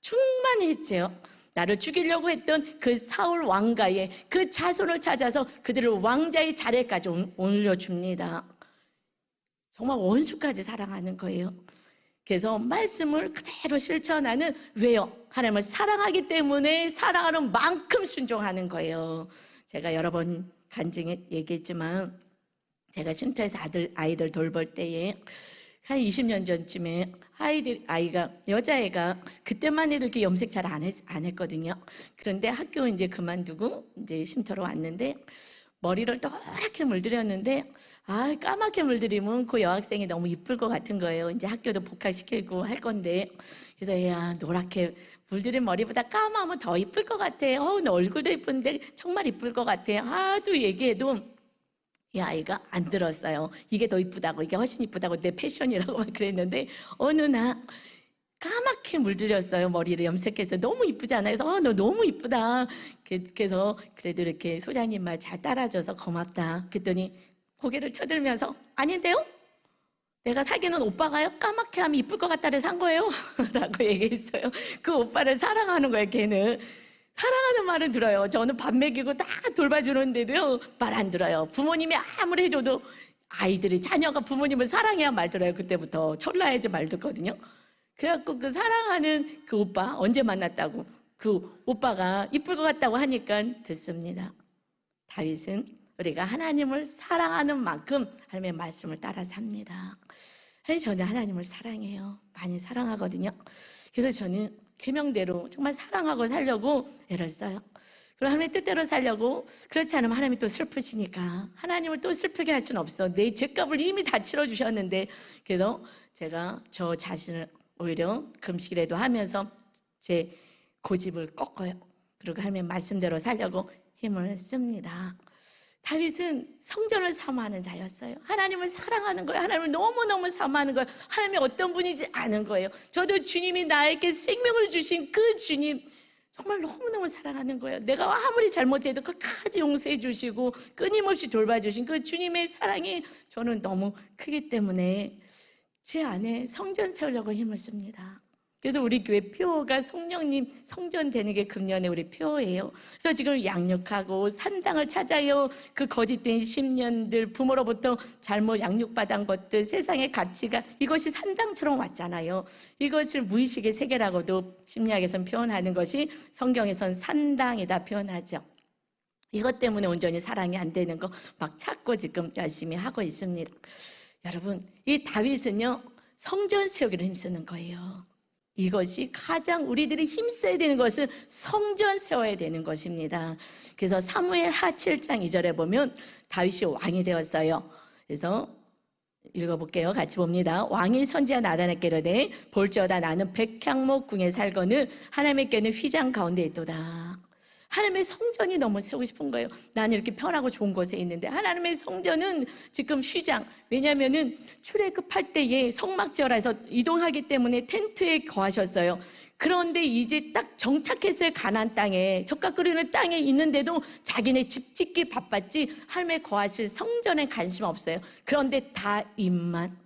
충만히 했지요. 나를 죽이려고 했던 그 사울 왕가의 그 자손을 찾아서 그들을 왕자의 자리까지 올려줍니다. 정말 원수까지 사랑하는 거예요. 그래서 말씀을 그대로 실천하는, 왜요? 하나님을 사랑하기 때문에 사랑하는 만큼 순종하는 거예요. 제가 여러 번 간증에 얘기했지만 제가 쉼터에서 아이들 돌볼 때에 한 20년 전쯤에 아이가 여자애가 그때만 해도 이렇게 염색 잘 안 했거든요. 그런데 학교 이제 그만두고 이제 쉼터로 왔는데 머리를 노랗게 물들였는데 까맣게 물들이면 그 여학생이 너무 이쁠 것 같은 거예요. 이제 학교도 복학시키고 할 건데. 그래서 야, 노랗게 물들인 머리보다 까마면 더 이쁠 것 같아. 너 얼굴도 이쁜데 정말 이쁠 것 같아. 하도 얘기해도 이 아이가 안 들었어요. 이게 더 이쁘다고, 이게 훨씬 이쁘다고, 내 패션이라고 막 그랬는데 어느 날 까맣게 물들였어요. 머리를 염색해서. 너무 이쁘지 않아요? 그래서 너 너무 이쁘다. 그래서 그래도 이렇게 소장님 말 잘 따라줘서 고맙다. 그랬더니 고개를 쳐들면서 아닌데요? 내가 사귀는 오빠가요? 까맣게 하면 이쁠 것 같다를 산 거예요. 라고 얘기했어요. 그 오빠를 사랑하는 거예요. 걔는. 사랑하는 말을 들어요. 저는 밥 먹이고 다 돌봐주는데도요, 말 안 들어요. 부모님이 아무리 해줘도 아이들이, 자녀가 부모님을 사랑해야 말 들어요. 그때부터 철나야지 말 듣거든요. 그래갖고 그 사랑하는 그 오빠 언제 만났다고 그 오빠가 이쁠 것 같다고 하니까 듣습니다. 다윗은 우리가 하나님을 사랑하는 만큼 하나님의 말씀을 따라 삽니다. 저는 하나님을 사랑해요. 많이 사랑하거든요. 그래서 저는 계명대로 정말 사랑하고 살려고 애를 써요. 그리고 하나님의 뜻대로 살려고. 그렇지 않으면 하나님이 또 슬프시니까 하나님을 또 슬프게 할 수는 없어. 내 죄값을 이미 다 치러주셨는데. 그래서 제가 저 자신을 오히려 금식이라도 하면서 제 고집을 꺾어요. 그리고 하나님의 말씀대로 살려고 힘을 씁니다. 다윗은 성전을 사모하는 자였어요. 하나님을 사랑하는 거예요. 하나님을 너무너무 사모하는 거예요. 하나님이 어떤 분인지 아는 거예요. 저도 주님이 나에게 생명을 주신 그 주님 정말 너무너무 사랑하는 거예요. 내가 아무리 잘못해도 끝까지 용서해 주시고 끊임없이 돌봐주신 그 주님의 사랑이 저는 너무 크기 때문에 제 안에 성전 세우려고 힘을 씁니다. 그래서 우리 교회 표어가 성령님 성전 되는 게 금년에 우리 표어예요. 그래서 지금 양육하고 산당을 찾아요. 그 거짓된 심년들, 부모로부터 잘못 양육받은 것들, 세상의 가치가 이것이 산당처럼 왔잖아요. 이것을 무의식의 세계라고도 심리학에서는 표현하는 것이 성경에선 산당이다 표현하죠. 이것 때문에 온전히 사랑이 안 되는 거 막 찾고 지금 열심히 하고 있습니다. 여러분, 이 다윗은요, 성전 세우기를 힘쓰는 거예요. 이것이 가장 우리들이 힘써야 되는 것은 성전 세워야 되는 것입니다. 그래서 사무엘하 7장 2절에 보면 다윗이 왕이 되었어요. 그래서 읽어볼게요. 같이 봅니다. 왕이 선지자 나단에게 이르되 볼지어다 나는 백향목 궁에 살거늘 하나님께는 휘장 가운데 있도다. 하나님의 성전이 너무 세우고 싶은 거예요. 나는 이렇게 편하고 좋은 곳에 있는데 하나님의 성전은 지금 휘장. 왜냐하면은 출애굽할 때에 성막지어라서 이동하기 때문에 텐트에 거하셨어요. 그런데 이제 딱 정착했어요. 가나안 땅에, 젓가 끓이는 땅에 있는데도 자기네 집 짓기 바빴지 하나님의 거하실 성전에 관심 없어요. 그런데 다윗만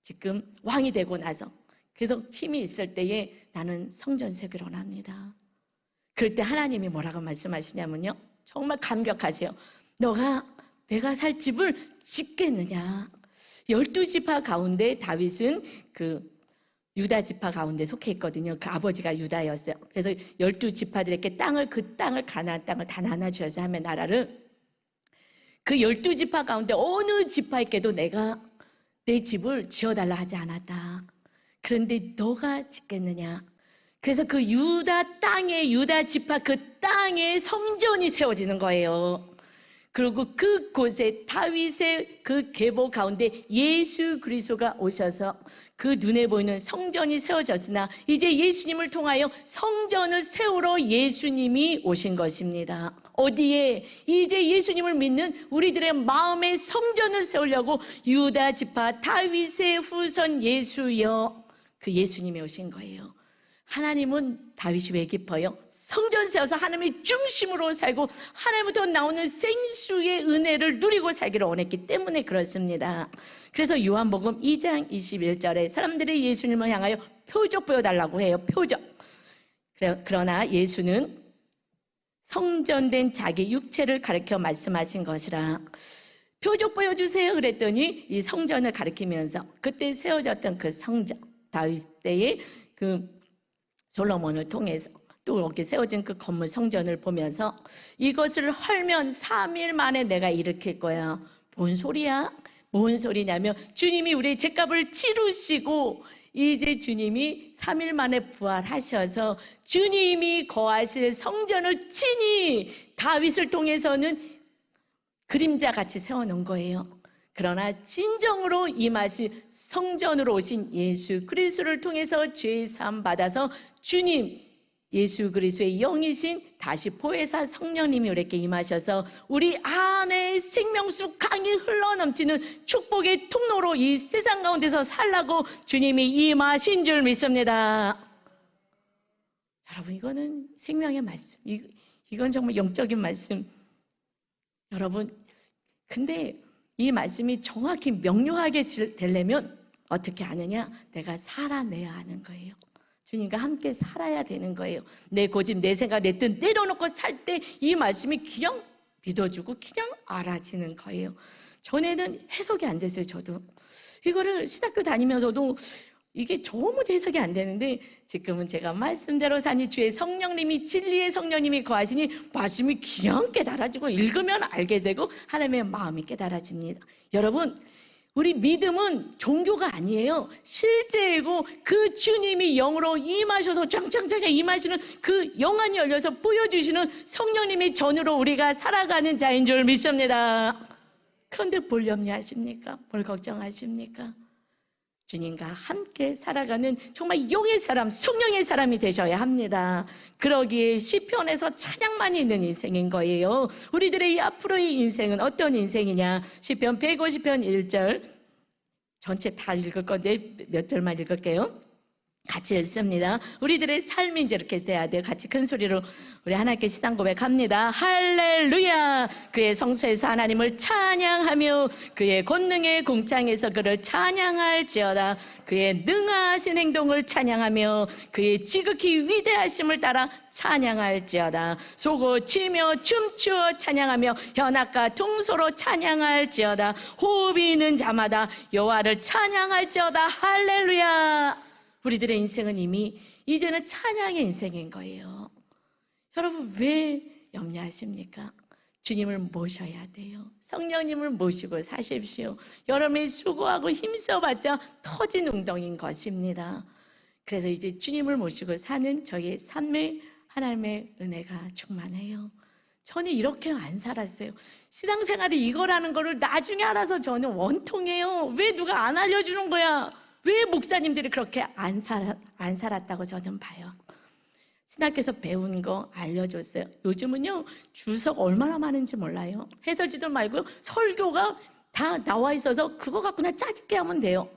지금 왕이 되고 나서 그래서 힘이 있을 때에 나는 성전 세기로 원합니다. 그럴 때 하나님이 뭐라고 말씀하시냐면요, 정말 감격하세요. 너가 내가 살 집을 짓겠느냐. 12지파 가운데 다윗은 그 유다 지파 가운데 속해 있거든요. 그 아버지가 유다였어요. 그래서 12지파들에게 그 땅을 가나안 땅을 다 나눠주어서 하면 나라를 그 12지파 가운데 어느 지파에게도 내가 내 집을 지어달라 하지 않았다. 그런데 너가 짓겠느냐. 그래서 그 유다 땅에 유다 지파 그 땅에 성전이 세워지는 거예요. 그리고 그곳에 다윗의 그 계보 가운데 예수 그리스도가 오셔서 그 눈에 보이는 성전이 세워졌으나 이제 예수님을 통하여 성전을 세우러 예수님이 오신 것입니다. 어디에? 이제 예수님을 믿는 우리들의 마음의 성전을 세우려고 유다 지파 다윗의 후손 예수여, 그 예수님이 오신 거예요. 하나님은 다윗이 왜 기뻐요? 성전 세워서 하나님의 중심으로 살고 하나님부터 나오는 생수의 은혜를 누리고 살기를 원했기 때문에 그렇습니다. 그래서 요한복음 2장 21절에 사람들이 예수님을 향하여 표적 보여달라고 해요. 표적. 그러나 예수는 성전된 자기 육체를 가리켜 말씀하신 것이라. 표적 보여주세요 그랬더니 이 성전을 가리키면서 그때 세워졌던 그 성전, 다윗 때의 그 솔로몬을 통해서 또 이렇게 세워진 그 건물 성전을 보면서 이것을 헐면 3일 만에 내가 일으킬 거야. 뭔 소리야? 뭔 소리냐면 주님이 우리의 죄값을 치르시고 이제 주님이 3일 만에 부활하셔서 주님이 거하실 성전을 친히 다윗을 통해서는 그림자같이 세워놓은 거예요. 그러나 진정으로 임하신 성전으로 오신 예수 그리스도를 통해서 죄사함 받아서 주님 예수 그리스도의 영이신 다시 보혜사 성령님이 우리에게 임하셔서 우리 안에 생명수 강이 흘러넘치는 축복의 통로로 이 세상 가운데서 살라고 주님이 임하신 줄 믿습니다. 여러분, 이거는 생명의 말씀, 이건 정말 영적인 말씀. 여러분, 근데 이 말씀이 정확히 명료하게 되려면 어떻게 아느냐? 내가 살아내야 하는 거예요. 주님과 함께 살아야 되는 거예요. 내 고집, 내 생각, 내 뜻 내려놓고 살 때 이 말씀이 그냥 믿어주고 그냥 알아지는 거예요. 전에는 해석이 안 됐어요. 저도 이거를 신학교 다니면서도 이게 도무지 해석이 안 되는데 지금은 제가 말씀대로 사니 주의 성령님이 진리의 성령님이 거하시니 말씀이 그냥 깨달아지고 읽으면 알게 되고 하나님의 마음이 깨달아집니다. 여러분, 우리 믿음은 종교가 아니에요. 실제이고 그 주님이 영으로 임하셔서 짱짱짱 임하시는 그 영안이 열려서 보여주시는 성령님의 전으로 우리가 살아가는 자인 줄 믿습니다. 그런데 뭘 염려하십니까? 뭘 걱정하십니까? 주님과 함께 살아가는 정말 영의 사람, 성령의 사람이 되셔야 합니다. 그러기에 시편에서 찬양만 있는 인생인 거예요. 우리들의 이 앞으로의 인생은 어떤 인생이냐? 시편 150편 1절 전체 다 읽을 건데 몇 절만 읽을게요. 같이 읽습니다. 우리들의 삶이 이제 이렇게 돼야 돼요. 같이 큰 소리로 우리 하나님께 신앙 고백합니다. 할렐루야! 그의 성소에서 하나님을 찬양하며 그의 권능의 궁창에서 그를 찬양할지어다. 그의 능하신 행동을 찬양하며 그의 지극히 위대하심을 따라 찬양할지어다. 쏘고 치며 춤추어 찬양하며 현악과 통소로 찬양할지어다. 호흡이 있는 자마다 여호와를 찬양할지어다. 할렐루야! 우리들의 인생은 이미 이제는 찬양의 인생인 거예요. 여러분, 왜 염려하십니까? 주님을 모셔야 돼요. 성령님을 모시고 사십시오. 여러분이 수고하고 힘써봤자 터진 웅덩이인 것입니다. 그래서 이제 주님을 모시고 사는 저희의 삶에 하나님의 은혜가 충만해요. 저는 이렇게 안 살았어요. 신앙생활이 이거라는 거를 나중에 알아서 저는 원통해요. 왜 누가 안 알려주는 거야? 왜 목사님들이 그렇게 안 살았다고 저는 봐요. 신학교에서 배운 거 알려줬어요. 요즘은요, 주석 얼마나 많은지 몰라요. 해설지도 말고요, 설교가 다 나와 있어서 그거 갖고 그냥 짜집게 하면 돼요.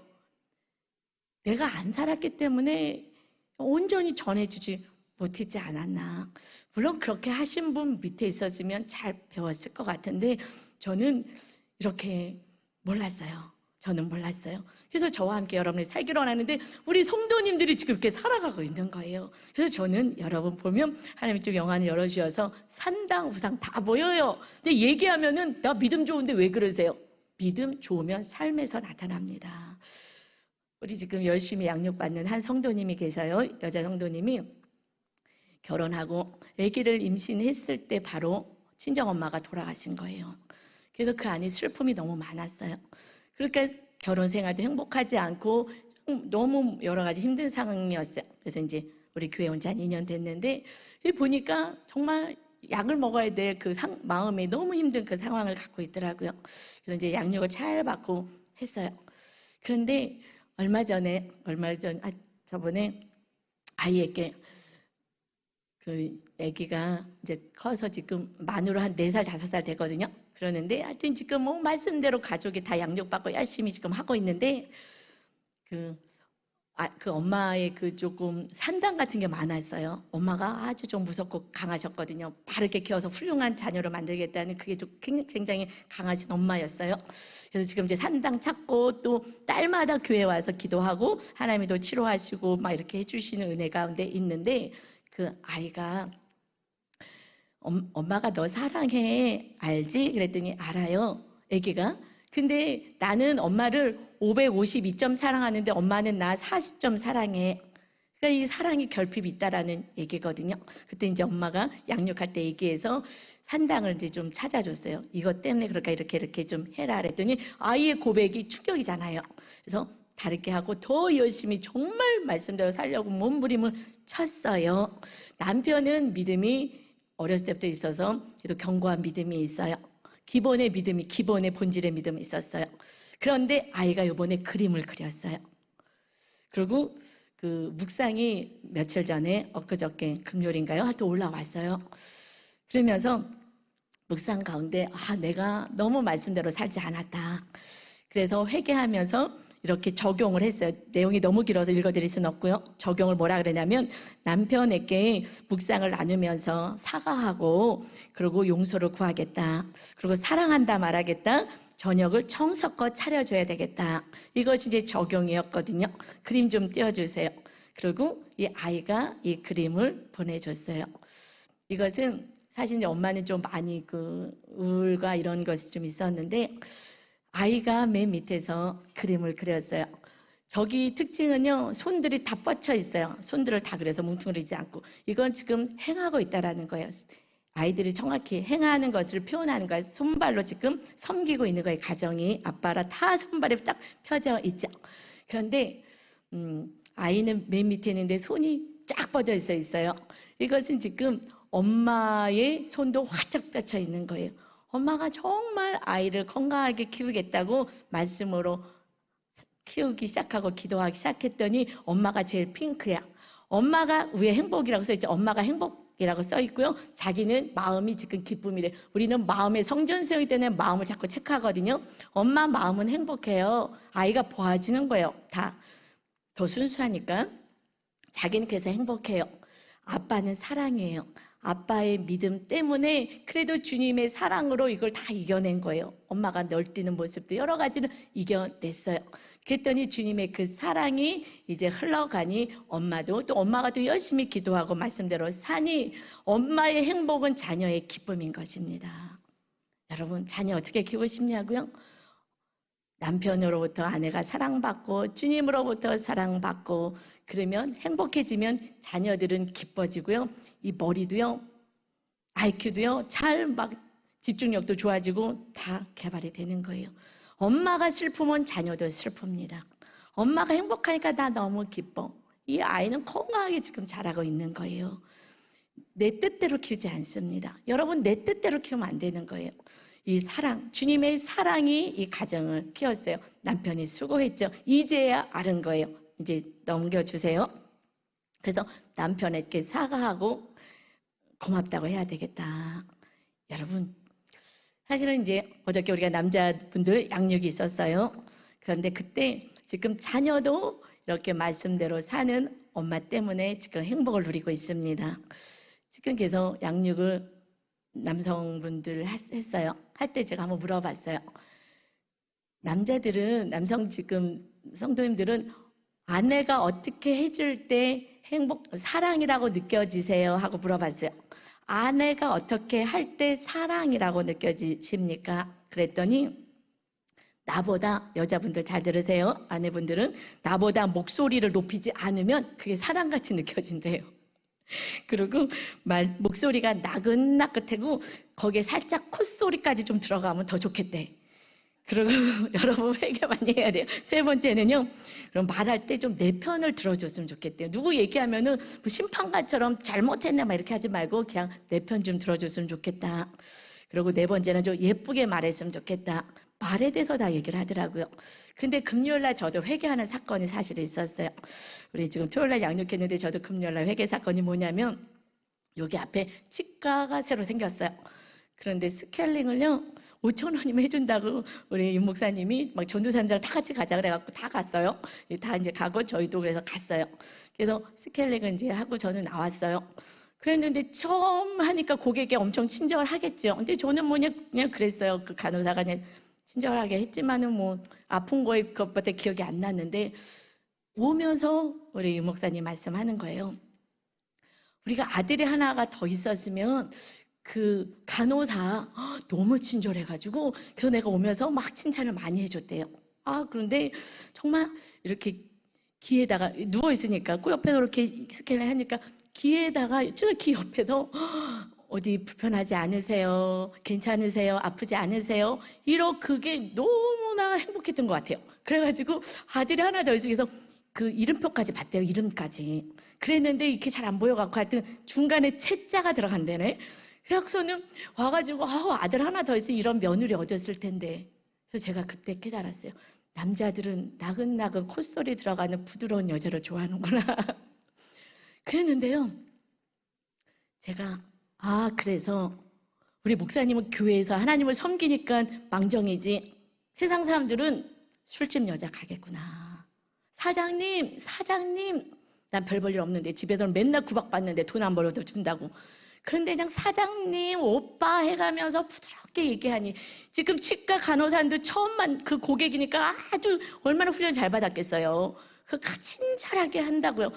내가 안 살았기 때문에 온전히 전해주지 못했지 않았나. 물론 그렇게 하신 분 밑에 있었으면 잘 배웠을 것 같은데 저는 이렇게 몰랐어요. 저는 몰랐어요. 그래서 저와 함께 여러분이 살기로 하는데 우리 성도님들이 지금 이렇게 살아가고 있는 거예요. 그래서 저는 여러분 보면 하나님이 좀 영안을 열어주셔서 산당 우상 다 보여요. 근데 얘기하면은 나 믿음 좋은데 왜 그러세요? 믿음 좋으면 삶에서 나타납니다. 우리 지금 열심히 양육받는 한 성도님이 계셔요. 여자 성도님이 결혼하고 아기를 임신했을 때 바로 친정엄마가 돌아가신 거예요. 그래서 그 안에 슬픔이 너무 많았어요. 그러니까 결혼 생활도 행복하지 않고 너무 여러 가지 힘든 상황이었어요. 그래서 이제 우리 교회 온 지 한 2년 됐는데 보니까 정말 약을 먹어야 될 그 마음이 너무 힘든 그 상황을 갖고 있더라고요. 그래서 이제 양육을 잘 받고 했어요. 그런데 저번에 아이에게 그 아기가 이제 커서 지금 만으로 한 4살, 5살 되거든요. 그러는데 하여튼 지금 뭐 말씀대로 가족이 다 양육받고 열심히 지금 하고 있는데 그 엄마의 그 조금 산당 같은 게 많았어요. 엄마가 아주 좀 무섭고 강하셨거든요. 바르게 키워서 훌륭한 자녀로 만들겠다는 그게 좀 굉장히 강하신 엄마였어요. 그래서 지금 이제 산당 찾고 또 딸마다 교회 와서 기도하고 하나님이 또 치료하시고 막 이렇게 해주시는 은혜 가운데 있는데 그 아이가 엄마가 너 사랑해 알지? 그랬더니 알아요. 아기가. 근데 나는 엄마를 552점 사랑하는데 엄마는 나 40점 사랑해. 그러니까 이 사랑이 결핍이 있다라는 얘기거든요. 그때 이제 엄마가 양육할 때 얘기해서 산당을 이제 좀 찾아줬어요. 이것 때문에 그러니까 이렇게 좀 해라 그랬더니 아이의 고백이 충격이잖아요. 그래서 다르게 하고 더 열심히 정말 말씀대로 살려고 몸부림을 쳤어요. 남편은 믿음이 어렸을 때부터 있어서 그래도 견고한 믿음이 있어요. 기본의 본질의 믿음이 있었어요. 그런데 아이가 이번에 그림을 그렸어요. 그리고 그 묵상이 며칠 전에 엊그저께 금요일인가요? 하여튼 올라왔어요. 그러면서 묵상 가운데 내가 너무 말씀대로 살지 않았다. 그래서 회개하면서 이렇게 적용을 했어요. 내용이 너무 길어서 읽어드릴 수는 없고요. 적용을 뭐라 그러냐면 남편에게 묵상을 나누면서 사과하고 그리고 용서를 구하겠다. 그리고 사랑한다 말하겠다. 저녁을 정성껏 차려줘야 되겠다. 이것이 이제 적용이었거든요. 그림 좀 띄워주세요. 그리고 이 아이가 이 그림을 보내줬어요. 이것은 사실 엄마는 좀 많이 그 우울과 이런 것이 좀 있었는데 아이가 맨 밑에서 그림을 그렸어요. 저기 특징은요, 손들이 다 뻗쳐 있어요. 손들을 다 그려서 뭉뚱그리지 않고. 이건 지금 행하고 있다라는 거예요. 아이들이 정확히 행하는 것을 표현하는 거예요. 손발로 지금 섬기고 있는 거예요. 가정이 아빠라 다 손발이 딱 펴져 있죠. 그런데 아이는 맨 밑에 있는데 손이 쫙 뻗어 있어요. 이것은 지금 엄마의 손도 활짝 뻗쳐 있는 거예요. 엄마가 정말 아이를 건강하게 키우겠다고 말씀으로 키우기 시작하고 기도하기 시작했더니 엄마가 제일 핑크야. 엄마가 위에 행복이라고 써있죠. 엄마가 행복이라고 써있고요. 자기는 마음이 지금 기쁨이래. 우리는 마음의 성전 세우기 때문에 마음을 자꾸 체크하거든요. 엄마 마음은 행복해요. 아이가 보아지는 거예요. 다 더 순수하니까. 자기는 그래서 행복해요. 아빠는 사랑이에요. 아빠의 믿음 때문에 그래도 주님의 사랑으로 이걸 다 이겨낸 거예요. 엄마가 널뛰는 모습도 여러 가지를 이겨냈어요. 그랬더니 주님의 그 사랑이 이제 흘러가니 엄마가 또 열심히 기도하고 말씀대로 사니 엄마의 행복은 자녀의 기쁨인 것입니다. 여러분, 자녀 어떻게 키우고 싶냐고요? 남편으로부터 아내가 사랑받고 주님으로부터 사랑받고 그러면 행복해지면 자녀들은 기뻐지고요. 이 머리도요. IQ도요. 잘 막 집중력도 좋아지고 다 개발이 되는 거예요. 엄마가 슬프면 자녀도 슬픕니다. 엄마가 행복하니까 나 너무 기뻐. 이 아이는 건강하게 지금 자라고 있는 거예요. 내 뜻대로 키우지 않습니다. 여러분, 내 뜻대로 키우면 안 되는 거예요. 이 사랑, 주님의 사랑이 이 가정을 키웠어요. 남편이 수고했죠. 이제야 아는 거예요. 이제 넘겨주세요. 그래서 남편에게 사과하고 고맙다고 해야 되겠다. 여러분, 사실은 이제 어저께 우리가 남자분들 양육이 있었어요. 그런데 그때 지금 자녀도 이렇게 말씀대로 사는 엄마 때문에 지금 행복을 누리고 있습니다. 지금 계속 양육을 남성분들 했어요. 할 때 제가 한번 물어봤어요. 남성 지금 성도님들은 아내가 어떻게 해줄 때 사랑이라고 느껴지세요? 하고 물어봤어요. 아내가 어떻게 할 때 사랑이라고 느껴지십니까? 그랬더니 나보다, 여자분들 잘 들으세요. 아내분들은 나보다 목소리를 높이지 않으면 그게 사랑같이 느껴진대요. 그리고 목소리가 나긋나긋하고 거기에 살짝 콧소리까지 좀 들어가면 더 좋겠대. 그리고 여러분 회개 많이 해야 돼요. 세 번째는요, 그럼 말할 때 좀 내 편을 들어줬으면 좋겠대요. 누구 얘기하면은 뭐 심판관처럼 잘못했네 막 이렇게 하지 말고 그냥 내 편 좀 들어줬으면 좋겠다. 그리고 네 번째는 좀 예쁘게 말했으면 좋겠다. 말에 대해서 다 얘기를 하더라고요. 근데 금요일날 저도 회개하는 사건이 사실 있었어요. 우리 지금 토요일날 양육했는데 저도 금요일날 회개 사건이 뭐냐면, 여기 앞에 치과가 새로 생겼어요. 그런데 스케일링을요 5,000원이면 해준다고 우리 윤 목사님이 막 전도사님들 다 같이 가자 그래갖고 다 갔어요. 다 이제 가고 저희도 그래서 갔어요. 그래서 스케일링을 이제 하고 저는 나왔어요. 그랬는데 처음 하니까 고객이 엄청 친절을 하겠죠. 근데 저는 그냥 그랬어요. 그 간호사가 그냥 친절하게 했지만은 뭐 아픈 거에 그것밖에 기억이 안 났는데, 오면서 우리 윤 목사님 말씀하는 거예요. 우리가 아들이 하나가 더 있었으면 그 간호사 너무 친절해가지고 그래서 내가 오면서 막 칭찬을 많이 해줬대요. 그런데 정말 이렇게 귀에다가 누워 있으니까 그 옆에서 이렇게 스캔을 하니까 귀에다가 저 귀 옆에서 어디 불편하지 않으세요? 괜찮으세요? 아프지 않으세요? 그게 너무나 행복했던 것 같아요. 그래가지고 아들이 하나 더 있어서 그 이름표까지 봤대요. 이름까지. 그랬는데 이렇게 잘 안 보여갖고 하여튼 중간에 채자가 들어간대네. 그래서는 와가지고 아들 하나 더 있으면 이런 며느리 얻었을 텐데. 그래서 제가 그때 깨달았어요. 남자들은 나긋나긋 콧소리 들어가는 부드러운 여자를 좋아하는구나. 그랬는데요. 제가 그래서 우리 목사님은 교회에서 하나님을 섬기니까 망정이지 세상 사람들은 술집 여자 가겠구나. 사장님 난 별 볼 일 없는데 집에서는 맨날 구박받는데 돈 안 벌어도 준다고. 그런데 그냥 사장님 오빠 해가면서 부드럽게 얘기하니 지금 치과 간호사도 처음만 그 고객이니까 아주 얼마나 훈련 잘 받았겠어요. 친절하게 한다고요.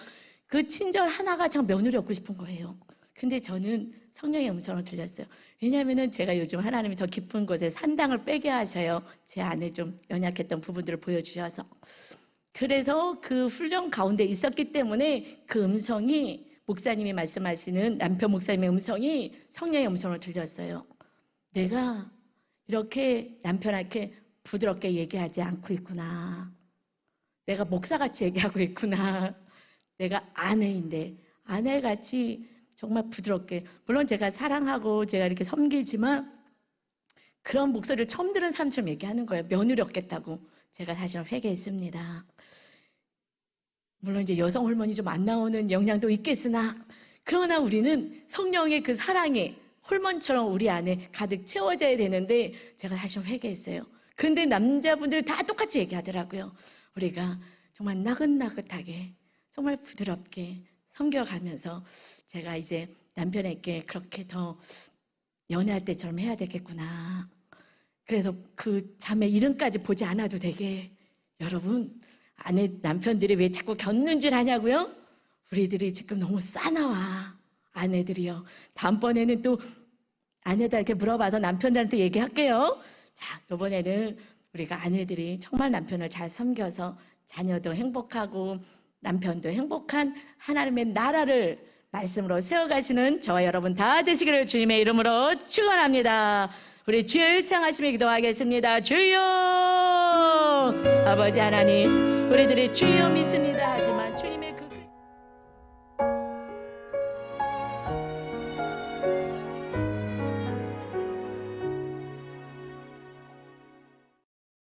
그 친절 하나가 참 며느리 얻고 싶은 거예요. 근데 저는 성령의 음성을 들렸어요. 왜냐하면 제가 요즘 하나님이 더 깊은 곳에 산당을 빼게 하셔요. 제 안에 좀 연약했던 부분들을 보여주셔서. 그래서 그 훈련 가운데 있었기 때문에 그 음성이, 목사님이 말씀하시는 남편 목사님의 음성이 성령의 음성을 들렸어요. 내가 이렇게 남편한테 부드럽게 얘기하지 않고 있구나. 내가 목사같이 얘기하고 있구나. 내가 아내인데 아내같이 정말 부드럽게, 물론 제가 사랑하고 제가 이렇게 섬기지만 그런 목소리를 처음 들은 사람처럼 얘기하는 거예요. 며느리 얻겠다고. 제가 사실은 회개했습니다. 물론 이제 여성 호르몬이 좀 안 나오는 영향도 있겠으나, 그러나 우리는 성령의 그 사랑이 호르몬처럼 우리 안에 가득 채워져야 되는데 제가 사실 회개했어요. 근데 남자분들이 다 똑같이 얘기하더라고요. 우리가 정말 나긋나긋하게 정말 부드럽게 섬겨가면서 제가 이제 남편에게 그렇게 더 연애할 때처럼 해야 되겠구나. 그래서 그 자매 이름까지 보지 않아도 되게. 여러분, 남편들이 왜 자꾸 곁눈질 하냐고요? 우리들이 지금 너무 싸나와. 아내들이요. 다음번에는 또 아내들 이렇게 물어봐서 남편들한테 얘기할게요. 자, 이번에는 우리가 아내들이 정말 남편을 잘 섬겨서 자녀도 행복하고 남편도 행복한 하나님의 나라를 말씀으로 세워가시는 저와 여러분 다 되시기를 주님의 이름으로 축원합니다. 우리 주여 일창하시며 기도하겠습니다. 주여, 아버지 하나님, 우리들이 주여 믿습니다 하지만 주님의